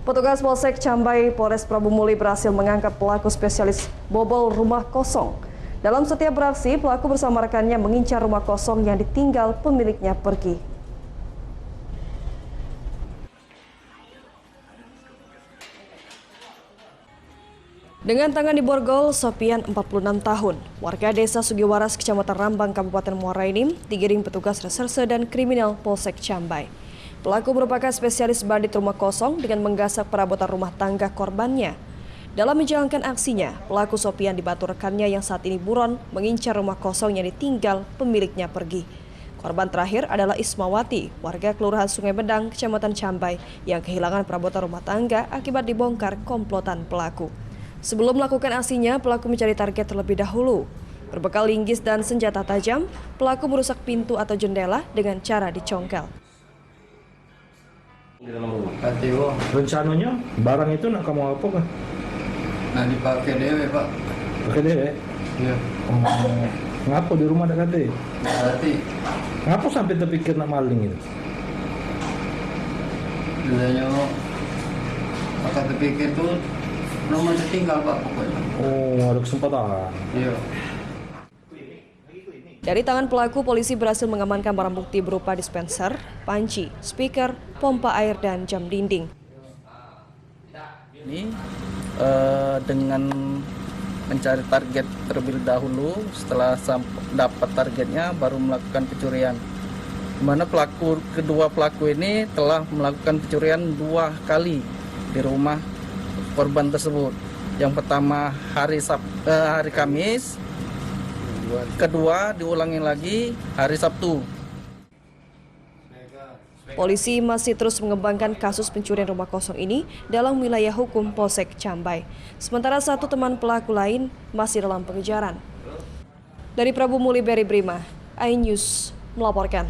Petugas Polsek Cambai Polres Prabu Muli berhasil mengangkat pelaku spesialis bobol rumah kosong. Dalam setiap beraksi, pelaku bersama rekannya mengincar rumah kosong yang ditinggal pemiliknya pergi. Dengan tangan di borgol, Sopian 46 tahun, warga desa Sugiwaras, Kecamatan Rambang, Kabupaten Muara Enim, digiring petugas reserse dan kriminal Polsek Cambai. Pelaku merupakan spesialis bandit rumah kosong dengan menggasak perabotan rumah tangga korbannya. Dalam menjalankan aksinya, pelaku Sopian dibantu rekannya yang saat ini buron mengincar rumah kosong yang ditinggal pemiliknya pergi. Korban terakhir adalah Ismawati, warga Kelurahan Sungai Bedang, Kecamatan Cambai, yang kehilangan perabotan rumah tangga akibat dibongkar komplotan pelaku. Sebelum melakukan aksinya, pelaku mencari target terlebih dahulu. Berbekal linggis dan senjata tajam, pelaku merusak pintu atau jendela dengan cara dicongkel. Di dalam rumah. Rencananya barang itu nak kamu apa kan? Nah dipakai dewe pak. Pakai dewe? Iya. Oh, ngapa di rumah ada kate? Berarti. Ngapa sampai terpikir nak maling itu? Bilanya akan terpikir tuh rumah tertinggal pak pokoknya. Oh, ada kesempatan. Iya. Dari tangan pelaku, polisi berhasil mengamankan barang bukti berupa dispenser, panci, speaker, pompa air, dan jam dinding. Ini dengan mencari target terlebih dahulu, setelah dapat targetnya baru melakukan pencurian. Di mana kedua pelaku ini telah melakukan pencurian 2 kali di rumah korban tersebut. Yang pertama hari Kamis, kedua diulangi lagi hari Sabtu. Polisi masih terus mengembangkan kasus pencurian rumah kosong ini dalam wilayah hukum Polsek Cambai. Sementara satu teman pelaku lain masih dalam pengejaran. Dari Prabu Muli, Berry Brima, iNews melaporkan.